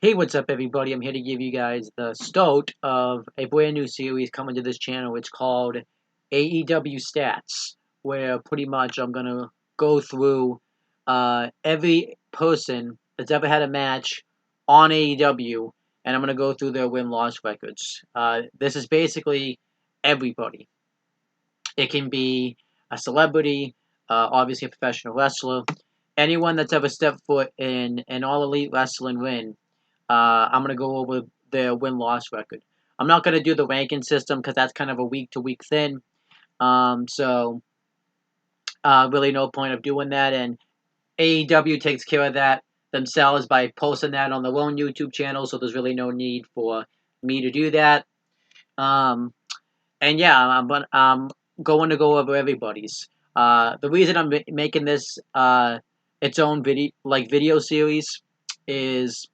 Hey, what's up, everybody? I'm here to give you guys the start of a brand new series coming to this channel. It's called AEW Stats, where pretty much I'm gonna go through every person that's ever had a match on AEW, and I'm gonna go through their win-loss records. This is basically everybody. It can be a celebrity, obviously a professional wrestler, anyone that's ever stepped foot in an all elite wrestling ring. I'm going to go over their win loss record. I'm not going to do the ranking system because that's kind of a week to week thing. Really, no point of doing that. And AEW takes care of that themselves by posting that on their own YouTube channel. So there's really no need for me to do that. Um, and yeah, I'm going to go over everybody's. The reason I'm making this its own video series is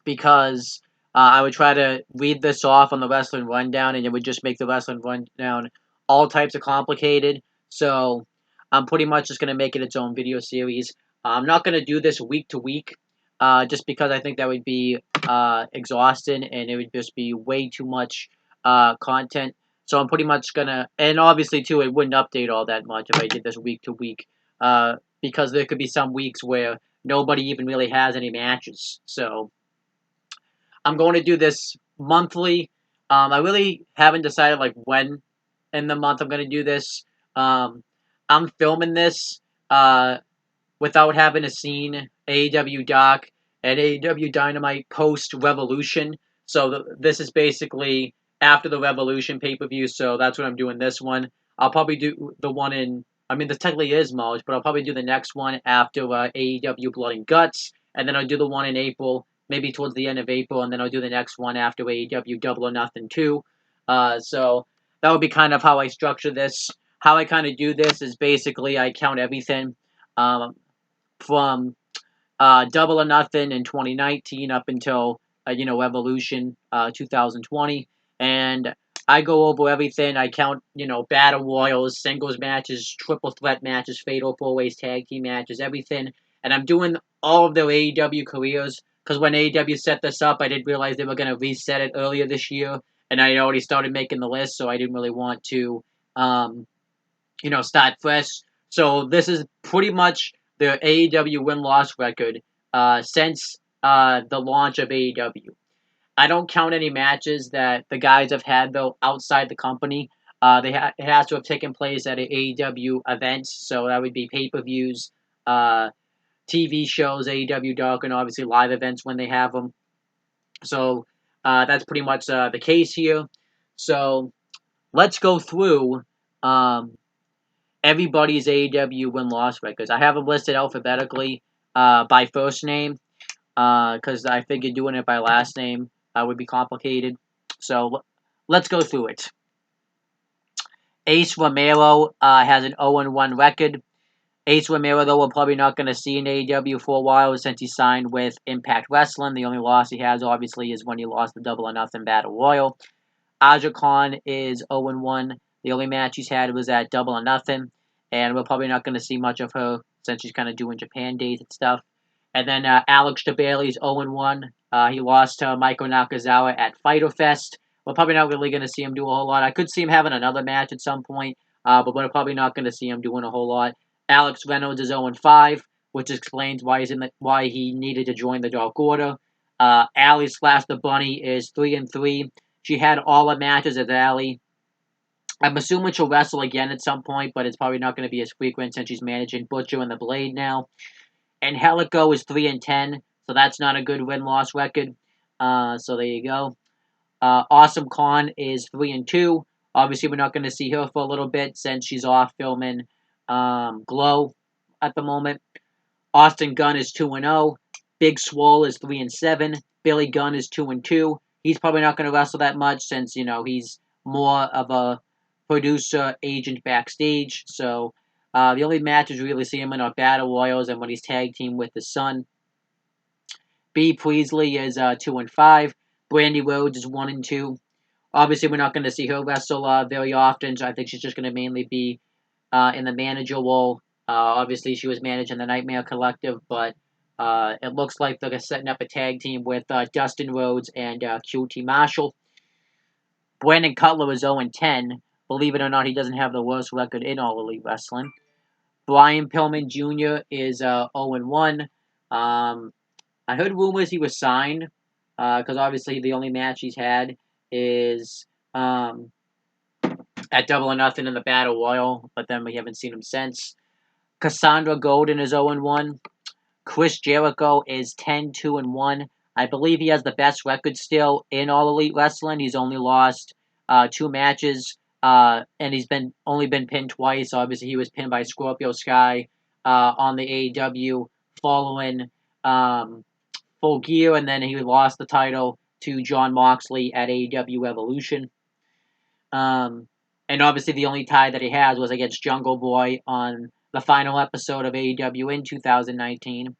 because I would try to read this off on the wrestling rundown, and it would just make the wrestling rundown all types of complicated. So I'm pretty much just going to make it its own video series. I'm not going to do this week to week, just because I think that would be exhausting, and it would just be way too much content. So I'm pretty much gonna, and obviously too, it wouldn't update all that much if I did this week to week, because there could be some weeks where nobody even really has any matches. So I'm going to do this monthly. I really haven't decided like when in the month I'm going to do this. Um, I'm filming this without having a seen AEW Doc and AEW Dynamite post Revolution. So this is basically after the Revolution pay per view. So that's what I'm doing this one. I'll probably do the one in. I mean, this technically is March, but I'll probably do the next one after AEW Blood and Guts, and then I'll do the one in April, maybe towards the end of April, and then I'll do the next one after AEW Double or Nothing 2. So that would be kind of how I structure this. How I kind of do this is basically I count everything. From Double or Nothing in 2019 up until Evolution 2020, and I go over everything. I count battle royals, singles matches, triple threat matches, fatal four ways, tag team matches, everything, and I'm doing all of their AEW careers because when AEW set this up, I didn't realize they were going to reset it earlier this year, and I already started making the list, so I didn't really want to um, start fresh. So this is pretty much the AEW win loss record since the launch of AEW. I don't count any matches that the guys have had though outside the company. It has to have taken place at an AEW event, so that would be pay per views, uh, TV shows, AEW Dark, and obviously live events when they have them. So that's pretty much the case here. So let's go through um, everybody's AEW win loss records. I have them listed alphabetically by first name because I figured doing it by last name would be complicated. So let's go through it. Ace Romero has an 0-1 record. Ace Romero, though, we're probably not going to see in AEW for a while since he signed with Impact Wrestling. The only loss he has, obviously, is when he lost the Double or Nothing Battle Royal. Aja Khan is 0-1. The only match he's had was at Double or Nothing, and we're probably not going to see much of her since she's kind of doing Japan days and stuff. And then Alex is 0-1. He lost to Michael Nakazawa at Fyter Fest. We're probably not really going to see him do a whole lot. I could see him having another match at some point, but we're probably not going to see him doing a whole lot. Alex Reynolds is 0-5, which explains why he needed to join the Dark Order. Allie Slash the Bunny is 3-3. She had all the matches as Allie. I'm assuming she'll wrestle again at some point, but it's probably not going to be as frequent since she's managing Butcher and the Blade now. And Helico is 3-10, so that's not a good win-loss record. So there you go. Awesome Khan is 3-2. Obviously, we're not going to see her for a little bit since she's off filming Glow at the moment. Austin Gunn is 2-0. Big Swole is 3-7. Billy Gunn is 2-2. He's probably not going to wrestle that much since he's more of a producer agent backstage. So the only matches we really see him in are battle royals and when he's tag team with his son. B Priestley is 2-5. Brandy Rhodes is 1-2. Obviously, we're not going to see her wrestle very often, so I think she's just going to mainly be in the manager role. Obviously, she was managing the Nightmare Collective, but It looks like they're setting up a tag team with Dustin Rhodes and QT Marshall. Brandon Cutler is 0-10. Believe it or not, he doesn't have the worst record in All Elite Wrestling. Brian Pillman Jr. is 0-1. I heard rumors he was signed because obviously the only match he's had is at Double or Nothing in the Battle Royal, but then we haven't seen him since. Cassandra Golden is 0-1. Chris Jericho is 10-2-1. I believe he has the best record still in All Elite Wrestling. He's only lost 2 matches, and he's only been pinned twice. Obviously, he was pinned by Scorpio Sky on the AEW following Full Gear, and then he lost the title to Jon Moxley at AEW Evolution. And obviously, the only tie that he has was against Jungle Boy on the final episode of AEW in 2019.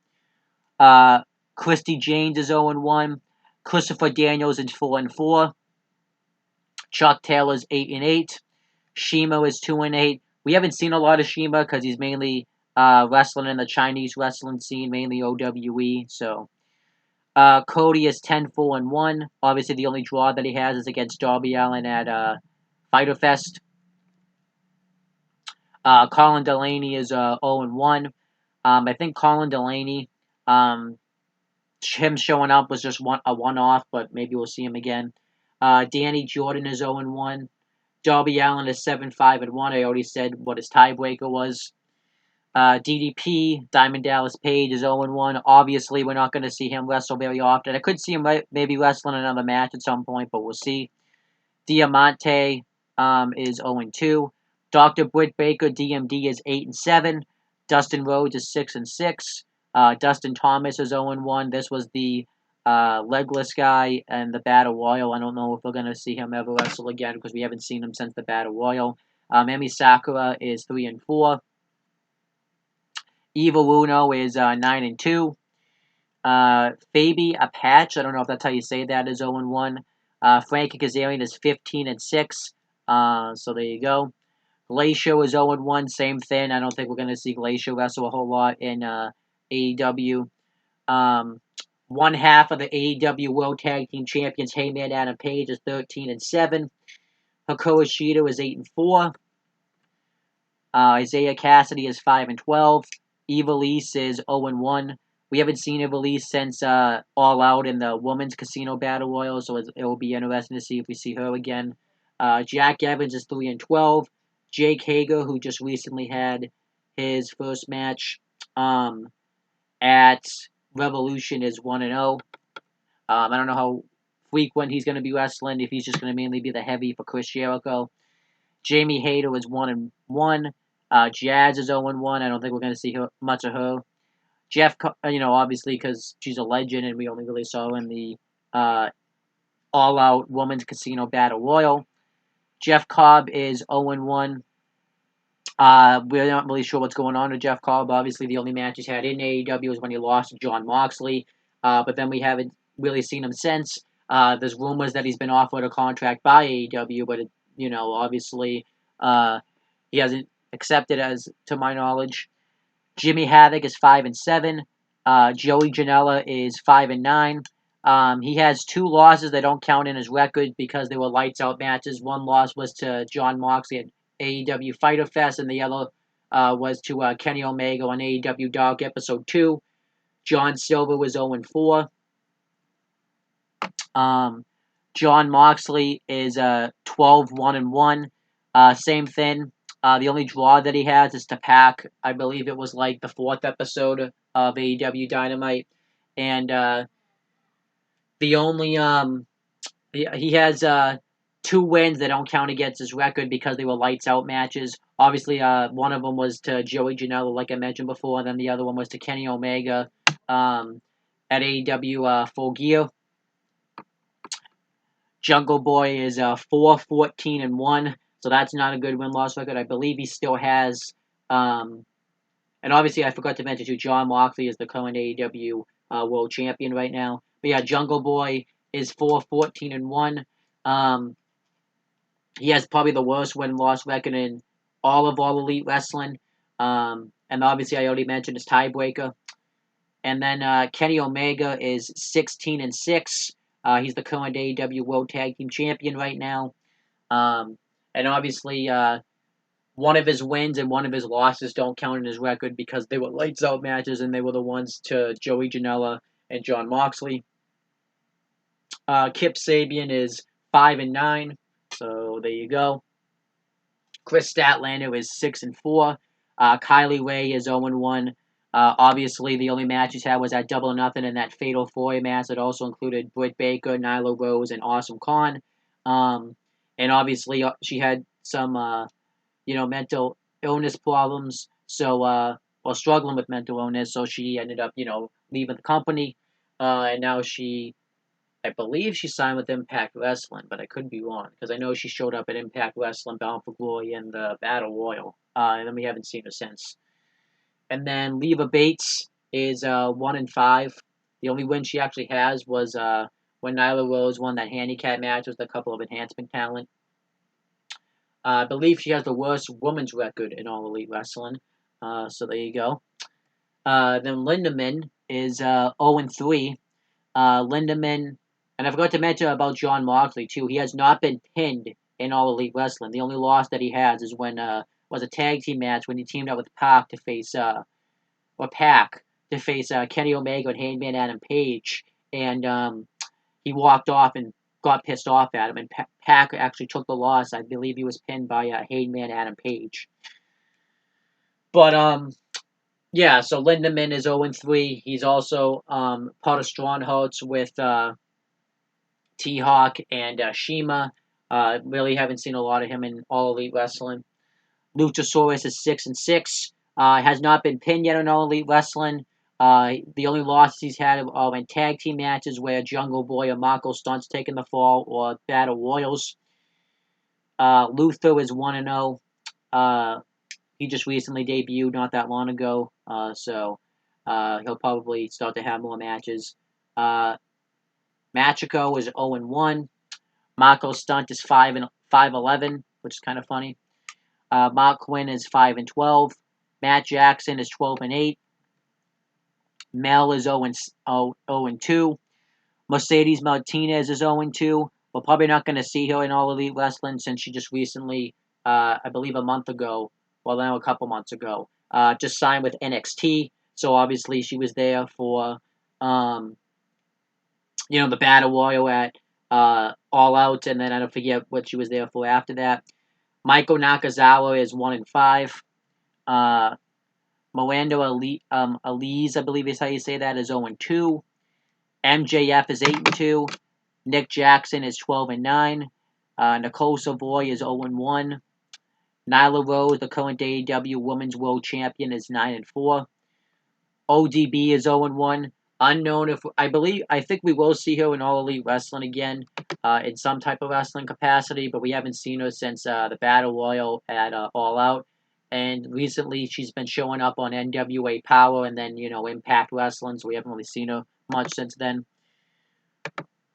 Christy James is 0-1. Christopher Daniels is 4-4. Chuck Taylor's 8-8. Shima is 2-8. We haven't seen a lot of Shima because he's mainly wrestling in the Chinese wrestling scene, mainly OWE. So Cody is 10-4-1. Obviously, the only draw that he has is against Darby Allin at Fyter Fest. Colin Delaney is 0-1. I think Colin Delaney, him showing up was just a one-off, but maybe we'll see him again. Danny Jordan is 0-1. Darby Allin is 7-5-1. I already said what his tiebreaker was. DDP, Diamond Dallas Page, is 0-1. Obviously, we're not going to see him wrestle very often. I could see him maybe wrestling another match at some point, but we'll see. Diamante is 0-2. Dr. Britt Baker, DMD, is 8-7. Dustin Rhodes is 6-6. Dustin Thomas is 0-1. This was the legless guy and the Battle Royal. I don't know if we're going to see him ever wrestle again because we haven't seen him since the Battle Royal. Emi Sakura is 3-4. Evil Uno is 9-2. Fabi Apache, I don't know if that's how you say that, is 0-1. Frankie Kazarian is 15-6. So there you go. Glacier is 0-1, same thing. I don't think we're going to see Glacier wrestle a whole lot in AEW. One half of the AEW World Tag Team Champions, Heyman Adam Page, is 13-7. Hikaru Shida is 8-4. Isaiah Cassidy is 5-12. Ivelisse is 0-1. We haven't seen Ivelisse since All Out in the Women's Casino Battle Royal, so it will be interesting to see if we see her again. Jack Evans is 3-12. Jake Hager, who just recently had his first match at Revolution, is 1-0. I don't know how frequent he's going to be wrestling, if he's just going to mainly be the heavy for Chris Jericho. Jamie Hayter is 1-1. Jazz is 0-1. I don't think we're going to see much of her. Jeff, obviously because she's a legend and we only really saw her in the All-Out Women's Casino Battle Royal. Jeff Cobb is 0-1. We're not really sure what's going on with Jeff Cobb. Obviously, the only match he's had in AEW is when he lost to Jon Moxley. But then we haven't really seen him since. There's rumors that he's been offered a contract by AEW, but obviously he hasn't accepted, as to my knowledge. Jimmy Havoc is 5-7. Joey Janela is 5-9. He has 2 losses that don't count in his record because they were lights out matches. One loss was to Jon Moxley at AEW Fyter Fest, and the other was to Kenny Omega on AEW Dark Episode 2. John Silver was 0-4. Jon Moxley is 12-1-1. Same thing. The only draw that he has is to Pac. I believe it was like the 4th episode of AEW Dynamite. And the only he has 2 wins that don't count against his record because they were lights out matches. Obviously, one of them was to Joey Janela, like I mentioned before, and then the other one was to Kenny Omega at AEW Full Gear. Jungle Boy is 4-14-1, so that's not a good win-loss record. I believe he still has, and obviously I forgot to mention too, Jon Moxley is the current AEW World Champion right now. But yeah, Jungle Boy is 4-14-1. He has probably the worst win-loss record in all of All Elite Wrestling. And obviously I already mentioned his tiebreaker. And then Kenny Omega is 16-6. He's the current AEW World Tag Team Champion right now. And obviously, one of his wins and one of his losses don't count in his record because they were lights out matches and they were the ones to Joey Janela and Jon Moxley. Kip Sabian is 5-9, so there you go. Chris Statlander is 6-4. Kylie Ray is 0-1. Obviously, the only match he's had was that Double or Nothing and that Fatal 4 match that also included Britt Baker, Nyla Rose, and Awesome Khan. And obviously, she had some, mental illness problems. So, while struggling with mental illness, so she ended up, leaving the company. And now I believe she signed with Impact Wrestling, but I could be wrong because I know she showed up at Impact Wrestling, Bound for Glory, and the Battle Royal, and then we haven't seen her since. And then Leva Bates is 1-5. The only win she actually has was when Nyla Rose won that handicap match with a couple of enhancement talent. I believe she has the worst women's record in All Elite Wrestling. So there you go. Then Lindemann is 0-3. Lindemann, and I forgot to mention about Jon Moxley too. He has not been pinned in All Elite Wrestling. The only loss that he has is when was a tag team match when he teamed up with Pac to face Kenny Omega and Hangman Adam Page, and he walked off and got pissed off at him, and Pac actually took the loss. I believe he was pinned by Hangman Adam Page. But yeah, so Lindemann is 0-3. He's also part of Strongholds with T-Hawk and Shima. Really haven't seen a lot of him in All Elite Wrestling. Luchasaurus is 6-6. Has not been pinned yet in All Elite Wrestling. The only losses he's had are in tag team matches where Jungle Boy or Marco Stunt's taken the fall, or Battle Royals. Luther is 1-0. He just recently debuted not that long ago, so he'll probably start to have more matches. Machiko is 0-1. Marco Stunt is 5-11, which is kind of funny. Mark Quinn is 5-12. Matt Jackson is 12-8. Mel is 0-2. Mercedes Martinez is 0-2. We're probably not going to see her in All Elite Wrestling since she just recently, I believe a month ago, well, now a couple months ago, just signed with NXT. So obviously she was there for, the Battle Royal at All Out, and then I don't forget what she was there for after that. Michael Nakazawa is 1-5. Moando Elise, I believe is how you say that, is 0-2. MJF is 8-2. Nick Jackson is 12-9. Nicole Savoy is 0-1. Nyla Rose, the current AEW Women's World Champion, is 9-4. ODB is 0-1. Unknown I think we will see her in All Elite Wrestling again, in some type of wrestling capacity, but we haven't seen her since the Battle Royal at All Out. And recently she's been showing up on NWA Power and then, Impact Wrestling, so we haven't really seen her much since then.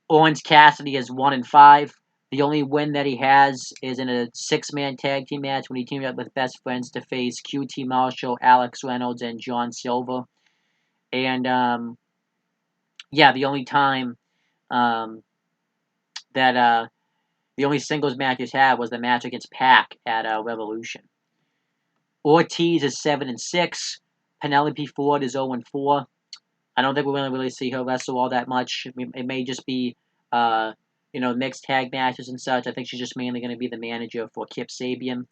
Orange Cassidy is 1-5. The only win that he has is in a 6-man tag team match when he teamed up with Best Friends to face QT Marshall, Alex Reynolds, and John Silver. And, the only time that the only singles match he's had was the match against Pac at Revolution. Ortiz is 7-6. Penelope Ford is 0-4. I don't think we're going to really see her wrestle all that much. It may just be, mixed tag matches and such. I think she's just mainly going to be the manager for Kip Sabian.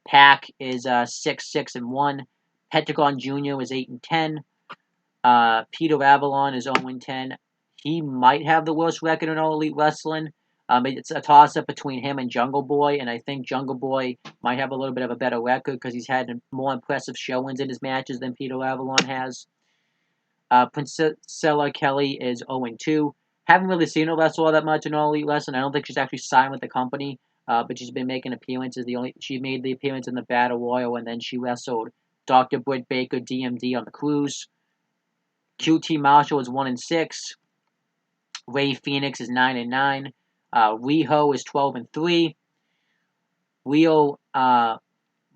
Pac is 6-1. Pentagon Jr. is 8-10. Peter Avalon is 0-10. He might have the worst record in All Elite Wrestling. It's a toss-up between him and Jungle Boy, and I think Jungle Boy might have a little bit of a better record because he's had more impressive showings in his matches than Peter Avalon has. Priscilla Kelly is 0-2. Haven't really seen her wrestle all that much in All Elite Wrestling. I don't think she's actually signed with the company, but she's been making appearances. She made the appearance in the Battle Royal, and then she wrestled Dr. Britt Baker, DMD, on the cruise. QT Marshall is 1-6. Ray Phoenix is 9-9. Riho is 12-3. Rio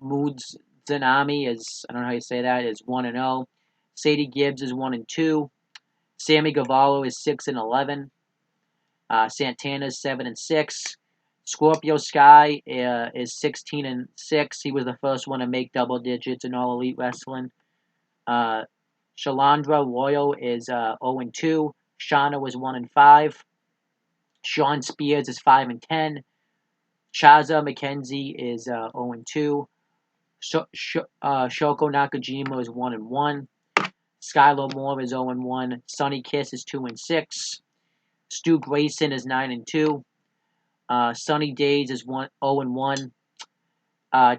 Muzanami is, I don't know how you say that, is 1-0. Sadie Gibbs is 1-2. Sammy Gavallo is 6-11. Santana is 7-6. Scorpio Sky is 16-6. He was the first one to make double digits in All Elite Wrestling. Shalandra Royal is 0-2. Shauna was 1-5. Sean Spears is 5-10. Chaza McKenzie is 0-2. Shoko Nakajima is 1-1. Skylar Moore is 0-1. Sonny Kiss is 2-6. Stu Grayson is 9-2. Sunny Days is 0-1.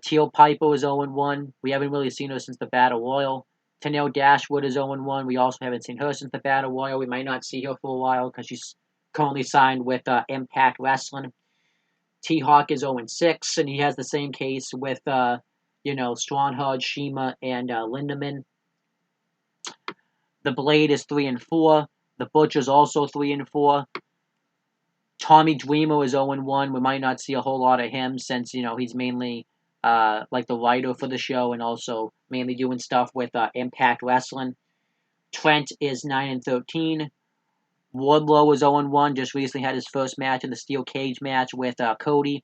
Teal Piper is 0-1. We haven't really seen her since the Battle Royal. Tenille Dashwood is 0-1. We also haven't seen her since the Battle Royal. We might not see her for a while because she's currently signed with Impact Wrestling. T-Hawk is 0-6, and he has the same case with, Strongheart, Shima, and Lindemann. The Blade is 3-4. The Butcher's also 3-4. Tommy Dreamer is 0-1. We might not see a whole lot of him since, he's mainly like the writer for the show and also mainly doing stuff with Impact Wrestling. Trent is 9-13. Wardlow is 0-1. Just recently had his first match in the steel cage match with Cody.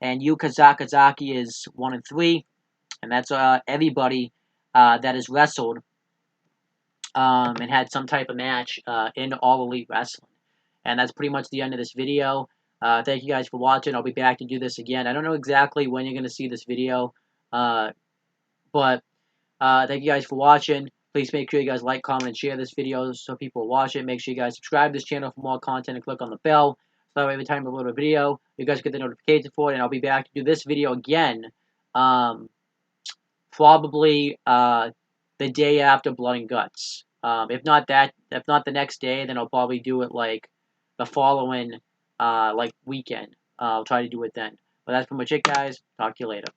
And Yuka Sakazaki is 1-3. And that's everybody that has wrestled and had some type of match in All Elite Wrestling. And that's pretty much the end of this video. Thank you guys for watching. I'll be back to do this again. I don't know exactly when you're going to see this video. But thank you guys for watching. Please make sure you guys like, comment, and share this video so people watch it. Make sure you guys subscribe to this channel for more content and click on the bell. So that way every time I upload a video, you guys get the notification for it. And I'll be back to do this video again. Probably the day after Blood and Guts. If not the next day, then I'll probably do it like the following weekend. I'll try to do it then. But that's pretty much it, guys. Talk to you later.